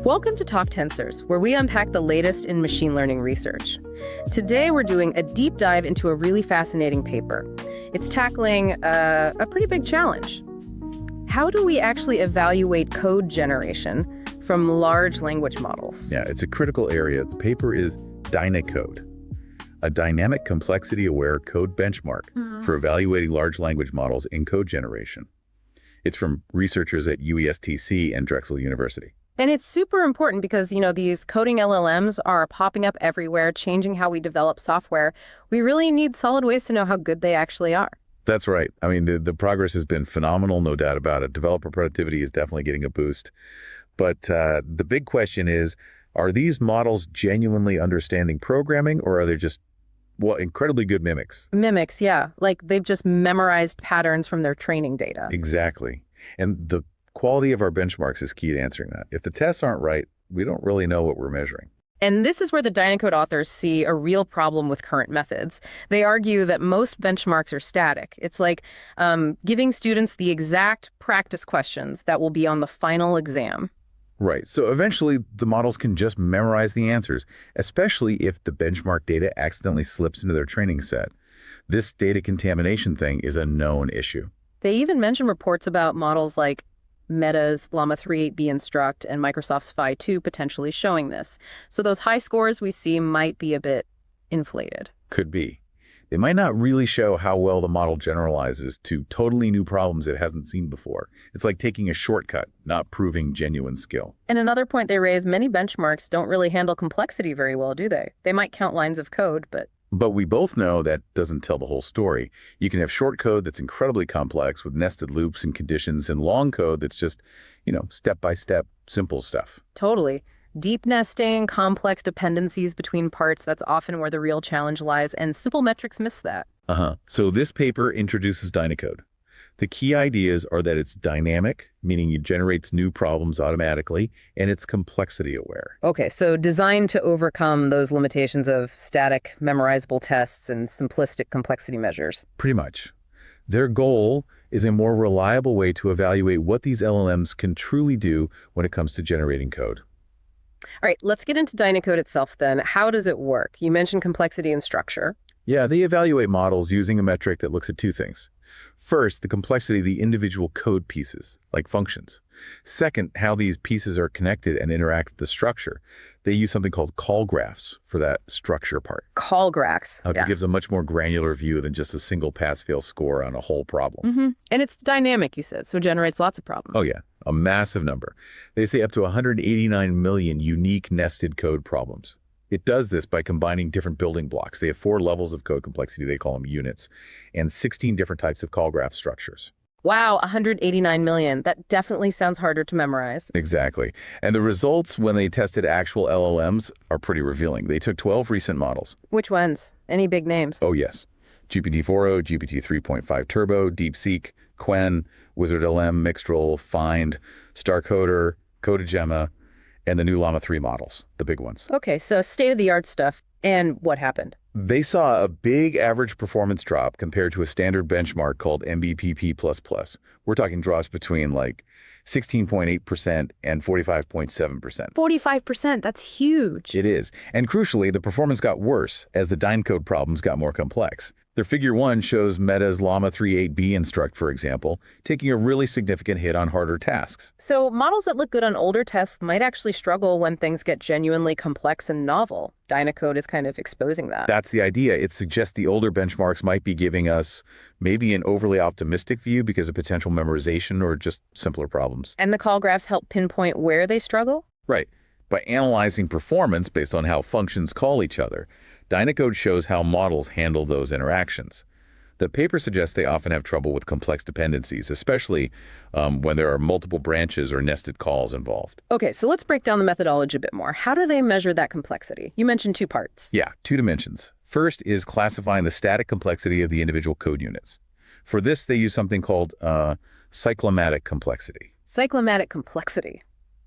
Welcome to TalkTensors, where we unpack the latest in machine learning research. Today, we're doing a deep dive into a really fascinating paper. It's tackling a pretty big challenge. How do we actually evaluate code generation from large language models? Yeah, it's a critical area. The paper is Dynacode, a dynamic complexity-aware code benchmark for evaluating large language models in code generation. It's from researchers at UESTC and Drexel University. And it's super important because, these coding LLMs are popping up everywhere, changing how we develop software. We really need solid ways to know how good they actually are. That's right. I mean, the progress has been phenomenal, no doubt about it. Developer productivity is definitely getting a boost. But the big question is, are these models genuinely understanding programming, or are they just, incredibly good mimics? Mimics, yeah. Like they've just memorized patterns from their training data. Exactly. And the quality of our benchmarks is key to answering that. If the tests aren't right, we don't really know what we're measuring. And this is where the Dynacode authors see a real problem with current methods. They argue that most benchmarks are static. It's like giving students the exact practice questions that will be on the final exam. Right. So eventually, the models can just memorize the answers, especially if the benchmark data accidentally slips into their training set. This data contamination thing is a known issue. They even mention reports about models like Meta's Llama 3.8b Instruct and Microsoft's Phi 2 potentially showing this. So those high scores we see might be a bit inflated. Could be. They might not really show how well the model generalizes to totally new problems it hasn't seen before. It's like taking a shortcut, not proving genuine skill. And another point they raise, many benchmarks don't really handle complexity very well, do they? They might count lines of code, but we both know that doesn't tell the whole story. You can have short code that's incredibly complex with nested loops and conditions, and long code that's just, step-by-step, simple stuff. Totally. Deep nesting, complex dependencies between parts, that's often where the real challenge lies, and simple metrics miss that. So this paper introduces Dynacode. The key ideas are that it's dynamic, meaning it generates new problems automatically, and it's complexity aware. Okay, so designed to overcome those limitations of static, memorizable tests and simplistic complexity measures. Pretty much. Their goal is a more reliable way to evaluate what these LLMs can truly do when it comes to generating code. All right, let's get into Dynacode itself then. How does it work? You mentioned complexity and structure. Yeah, they evaluate models using a metric that looks at two things. First, the complexity of the individual code pieces, like functions. Second, how these pieces are connected and interact with the structure. They use something called call graphs for that structure part. Call graphs. It gives a much more granular view than just a single pass-fail score on a whole problem. And it's dynamic, you said, so it generates lots of problems. Oh, yeah, a massive number. They say up to 189 million unique nested code problems. It does this by combining different building blocks. They have 4 levels of code complexity, they call them units, and 16 different types of call graph structures. Wow, 189 million. That definitely sounds harder to memorize. Exactly. And the results when they tested actual LLMs are pretty revealing. They took 12 recent models. Which ones? Any big names? Oh, yes. GPT-4o, GPT-3.5 Turbo, DeepSeek, Qwen, WizardLM, Mixtral, Find, StarCoder, CodeGemma, and the new Llama 3 models, the big ones. Okay, so state-of-the-art stuff. And what happened? They saw a big average performance drop compared to a standard benchmark called MVPP++. We're talking drops between 16.8% and 45.7%. 45%, that's huge. It is. And crucially, the performance got worse as the Dynacode problems got more complex. Their figure 1 shows Meta's Llama 3.8b Instruct, for example, taking a really significant hit on harder tasks. So models that look good on older tests might actually struggle when things get genuinely complex and novel. Dynacode is kind of exposing that. That's the idea. It suggests the older benchmarks might be giving us maybe an overly optimistic view because of potential memorization or just simpler problems. And the call graphs help pinpoint where they struggle? Right. By analyzing performance based on how functions call each other, Dynacode shows how models handle those interactions. The paper suggests they often have trouble with complex dependencies, especially when there are multiple branches or nested calls involved. Okay, so let's break down the methodology a bit more. How do they measure that complexity? You mentioned 2 parts. Yeah, 2 dimensions. First is classifying the static complexity of the individual code units. For this, they use something called cyclomatic complexity. Cyclomatic complexity.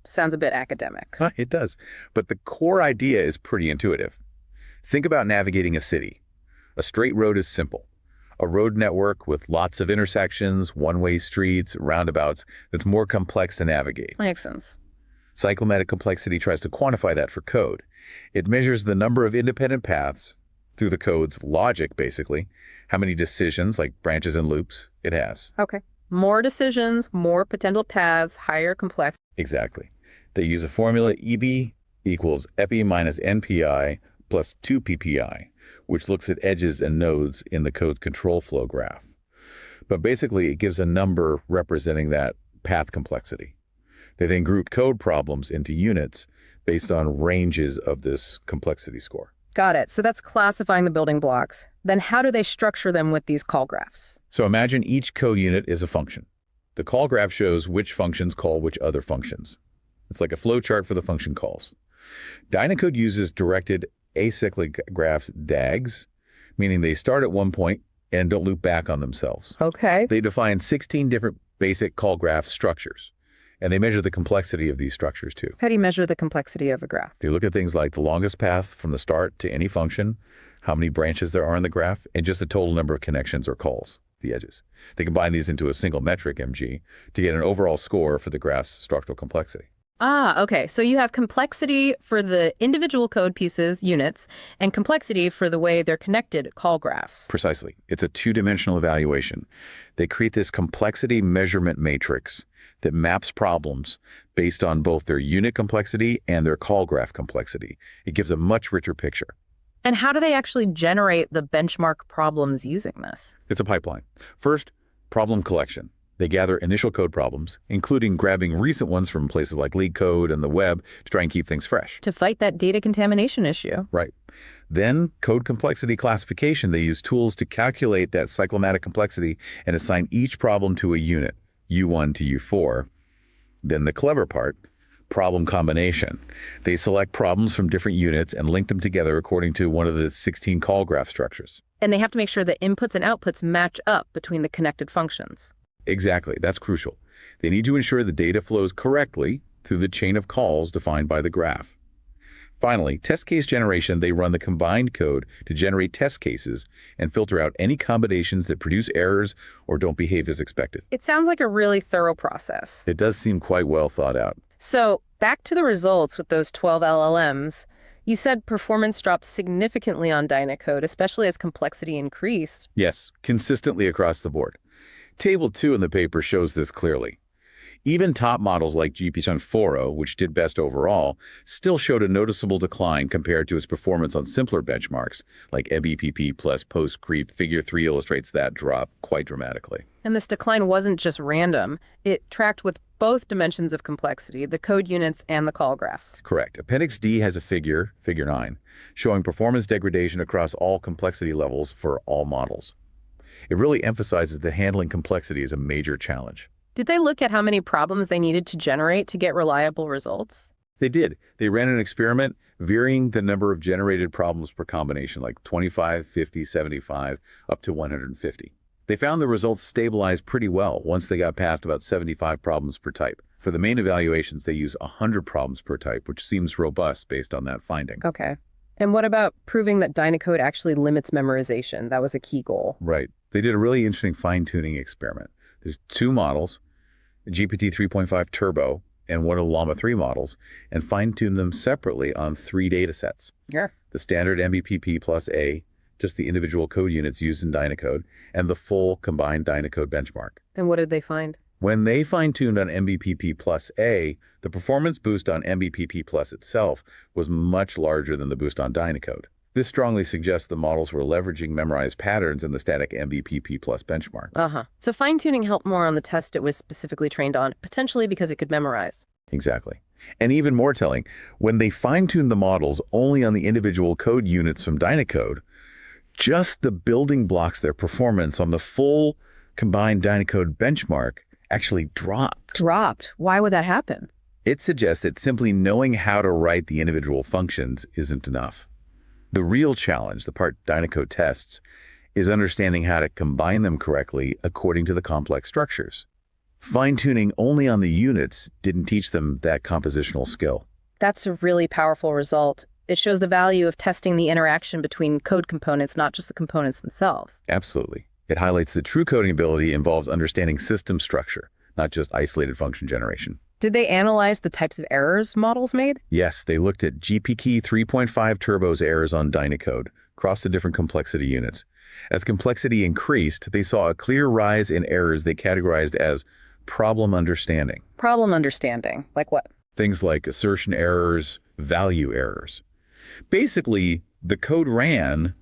Sounds a bit academic. It does. But the core idea is pretty intuitive. Think about navigating a city. A straight road is simple. A road network with lots of intersections, one-way streets, roundabouts, that's more complex to navigate. Makes sense. Cyclomatic complexity tries to quantify that for code. It measures the number of independent paths through the code's logic, basically, how many decisions, like branches and loops, it has. Okay. More decisions, more potential paths, higher complexity. Exactly. They use a formula EB equals epi minus NPI plus 2 PPI, which looks at edges and nodes in the code's control flow graph. But basically, it gives a number representing that path complexity. They then group code problems into units based on ranges of this complexity score. Got it. So that's classifying the building blocks. Then how do they structure them with these call graphs? So imagine each code unit is a function. The call graph shows which functions call which other functions. It's like a flow chart for the function calls. Dynacode uses directed acyclic graphs, DAGs, meaning they start at one point and don't loop back on themselves. Okay. They define 16 different basic call graph structures, and they measure the complexity of these structures too. How do you measure the complexity of a graph? They look at things like the longest path from the start to any function, how many branches there are in the graph, and just the total number of connections or calls, the edges. They combine these into a single metric, MG, to get an overall score for the graph's structural complexity. Okay. So you have complexity for the individual code pieces, units, and complexity for the way they're connected, call graphs. Precisely. It's a two-dimensional evaluation. They create this complexity measurement matrix that maps problems based on both their unit complexity and their call graph complexity. It gives a much richer picture. And how do they actually generate the benchmark problems using this? It's a pipeline. First, problem collection. They gather initial code problems, including grabbing recent ones from places like LeetCode and the web to try and keep things fresh. To fight that data contamination issue. Right. Then, code complexity classification. They use tools to calculate that cyclomatic complexity and assign each problem to a unit, U1 to U4. Then the clever part, problem combination. They select problems from different units and link them together according to one of the 16 call graph structures. And they have to make sure the inputs and outputs match up between the connected functions. Exactly. That's crucial. They need to ensure the data flows correctly through the chain of calls defined by the graph. Finally, test case generation. They run the combined code to generate test cases and filter out any combinations that produce errors or don't behave as expected. It sounds like a really thorough process. It does seem quite well thought out. So back to the results with those 12 LLMs. You said performance dropped significantly on Dynacode, especially as complexity increased. Yes, consistently across the board. Table 2 in the paper shows this clearly. Even top models like GPT-3.5, which did best overall, still showed a noticeable decline compared to its performance on simpler benchmarks, like MVPP plus post-creep. Figure 3 illustrates that drop quite dramatically. And this decline wasn't just random. It tracked with both dimensions of complexity, the code units and the call graphs. Correct. Appendix D has a figure 9, showing performance degradation across all complexity levels for all models. It really emphasizes that handling complexity is a major challenge. Did they look at how many problems they needed to generate to get reliable results? They did. They ran an experiment varying the number of generated problems per combination, like 25, 50, 75, up to 150. They found the results stabilized pretty well once they got past about 75 problems per type. For the main evaluations, they use 100 problems per type, which seems robust based on that finding. Okay. And what about proving that Dynacode actually limits memorization? That was a key goal. Right. They did a really interesting fine-tuning experiment. There's two models, GPT-3.5 Turbo and one of the Llama 3 models, and fine-tuned them separately on 3 data sets. Yeah. The standard MVPP plus A, just the individual code units used in Dynacode, and the full combined Dynacode benchmark. And what did they find? When they fine-tuned on MVPP plus A, the performance boost on MVPP plus itself was much larger than the boost on Dynacode. This strongly suggests the models were leveraging memorized patterns in the static MVPP plus benchmark. So fine-tuning helped more on the test it was specifically trained on, potentially because it could memorize. Exactly. And even more telling, when they fine-tuned the models only on the individual code units from Dynacode, just the building blocks, their performance on the full combined Dynacode benchmark actually dropped. Dropped? Why would that happen? It suggests that simply knowing how to write the individual functions isn't enough. The real challenge, the part Dynacode tests, is understanding how to combine them correctly according to the complex structures. Fine-tuning only on the units didn't teach them that compositional skill. That's a really powerful result. It shows the value of testing the interaction between code components, not just the components themselves. Absolutely. It highlights that true coding ability involves understanding system structure, not just isolated function generation. Did they analyze the types of errors models made? Yes, they looked at GPT-3.5 Turbo's errors on Dynacode across the different complexity units. As complexity increased, they saw a clear rise in errors they categorized as problem understanding. Problem understanding. Like what? Things like assertion errors, value errors. Basically, the code ran,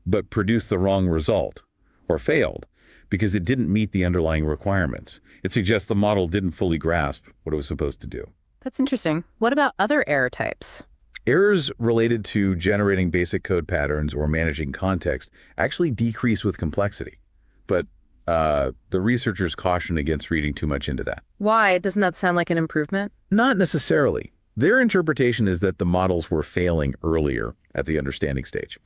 but produced the wrong result, or failed, because it didn't meet the underlying requirements. It suggests the model didn't fully grasp what it was supposed to do. That's interesting. What about other error types? Errors related to generating basic code patterns or managing context actually decrease with complexity. But the researchers caution against reading too much into that. Why? Doesn't that sound like an improvement? Not necessarily. Their interpretation is that the models were failing earlier at the understanding stage.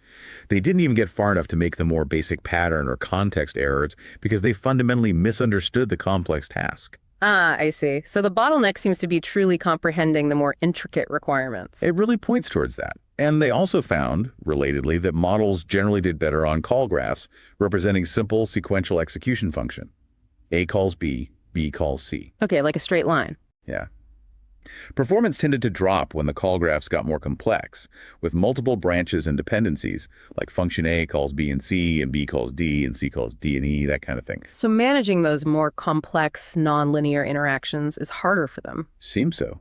They didn't even get far enough to make the more basic pattern or context errors because they fundamentally misunderstood the complex task. Ah, I see. So the bottleneck seems to be truly comprehending the more intricate requirements. It really points towards that. And they also found, relatedly, that models generally did better on call graphs representing simple sequential execution function. A calls B, B calls C. Okay, like a straight line. Yeah. Performance tended to drop when the call graphs got more complex, with multiple branches and dependencies, like function A calls B and C, and B calls D, and C calls D and E, that kind of thing. So managing those more complex, nonlinear interactions is harder for them. Seems so.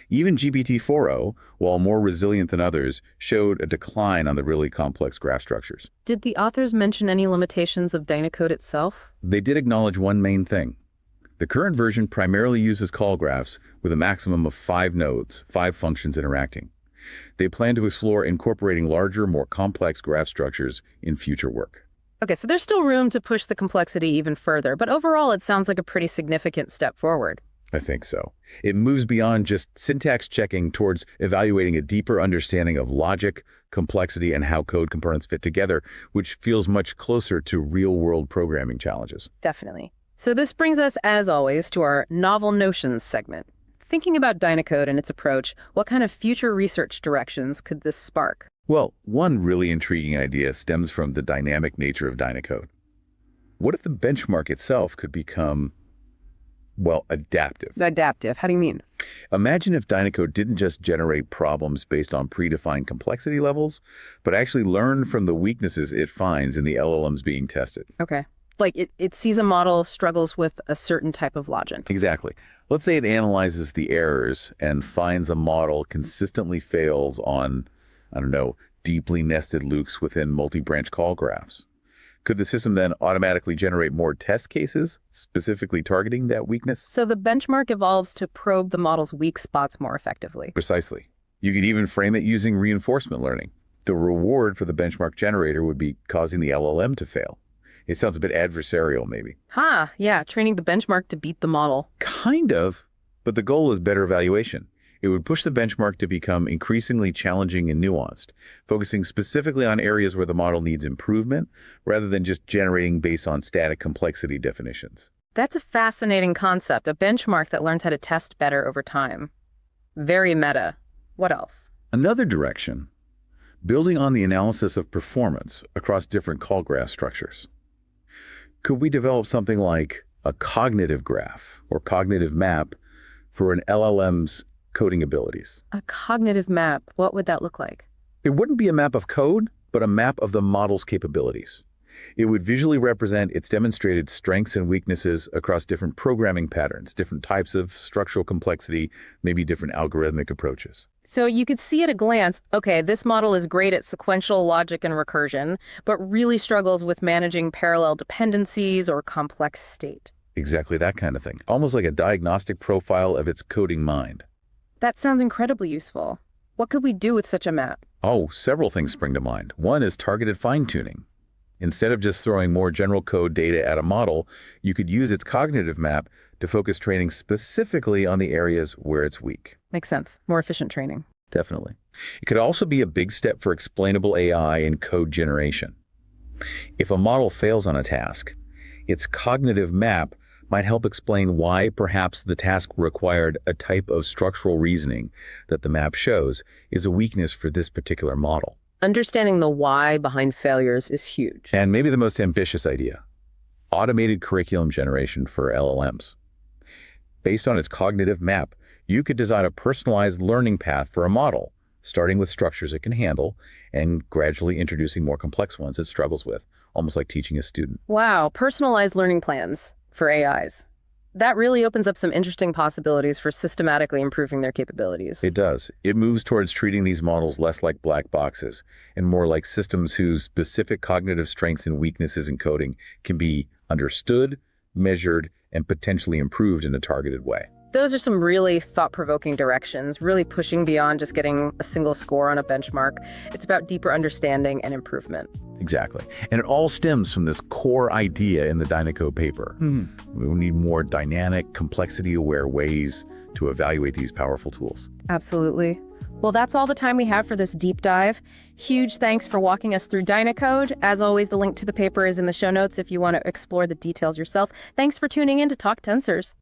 Even GPT-4o, while more resilient than others, showed a decline on the really complex graph structures. Did the authors mention any limitations of Dynacode itself? They did acknowledge one main thing. The current version primarily uses call graphs with a maximum of 5 nodes, 5 functions interacting. They plan to explore incorporating larger, more complex graph structures in future work. Okay, so there's still room to push the complexity even further, but overall it sounds like a pretty significant step forward. I think so. It moves beyond just syntax checking towards evaluating a deeper understanding of logic, complexity, and how code components fit together, which feels much closer to real-world programming challenges. Definitely. So this brings us, as always, to our Novel Notions segment. Thinking about Dynacode and its approach, what kind of future research directions could this spark? Well, one really intriguing idea stems from the dynamic nature of Dynacode. What if the benchmark itself could become, well, adaptive? Adaptive, how do you mean? Imagine if Dynacode didn't just generate problems based on predefined complexity levels, but actually learned from the weaknesses it finds in the LLMs being tested. Okay. Like it sees a model struggles with a certain type of logic. Exactly. Let's say it analyzes the errors and finds a model consistently fails on, I don't know, deeply nested loops within multi-branch call graphs. Could the system then automatically generate more test cases, specifically targeting that weakness? So the benchmark evolves to probe the model's weak spots more effectively. Precisely. You could even frame it using reinforcement learning. The reward for the benchmark generator would be causing the LLM to fail. It sounds a bit adversarial, maybe. Yeah, training the benchmark to beat the model. Kind of, but the goal is better evaluation. It would push the benchmark to become increasingly challenging and nuanced, focusing specifically on areas where the model needs improvement, rather than just generating based on static complexity definitions. That's a fascinating concept, a benchmark that learns how to test better over time. Very meta. What else? Another direction, building on the analysis of performance across different call graph structures. Could we develop something like a cognitive graph or cognitive map for an LLM's coding abilities? A cognitive map, what would that look like? It wouldn't be a map of code, but a map of the model's capabilities. It would visually represent its demonstrated strengths and weaknesses across different programming patterns, different types of structural complexity, maybe different algorithmic approaches. So you could see at a glance, okay, this model is great at sequential logic and recursion, but really struggles with managing parallel dependencies or complex state. Exactly that kind of thing. Almost like a diagnostic profile of its coding mind. That sounds incredibly useful. What could we do with such a map? Oh, several things spring to mind. One is targeted fine-tuning. Instead of just throwing more general code data at a model, you could use its cognitive map to focus training specifically on the areas where it's weak. Makes sense. More efficient training. Definitely. It could also be a big step for explainable AI in code generation. If a model fails on a task, its cognitive map might help explain why perhaps the task required a type of structural reasoning that the map shows is a weakness for this particular model. Understanding the why behind failures is huge. And maybe the most ambitious idea, automated curriculum generation for LLMs. Based on its cognitive map, You could design a personalized learning path for a model, starting with structures it can handle and gradually introducing more complex ones it struggles with, almost like teaching a student. Wow, personalized learning plans for AIs. That really opens up some interesting possibilities for systematically improving their capabilities. It does. It moves towards treating these models less like black boxes and more like systems whose specific cognitive strengths and weaknesses in coding can be understood, measured, and potentially improved in a targeted way. Those are some really thought-provoking directions, really pushing beyond just getting a single score on a benchmark. It's about deeper understanding and improvement. Exactly. And it all stems from this core idea in the Dynacode paper. We need more dynamic, complexity-aware ways to evaluate these powerful tools. Absolutely. Well, that's all the time we have for this deep dive. Huge thanks for walking us through Dynacode. As always, the link to the paper is in the show notes if you want to explore the details yourself. Thanks for tuning in to TalkTensors.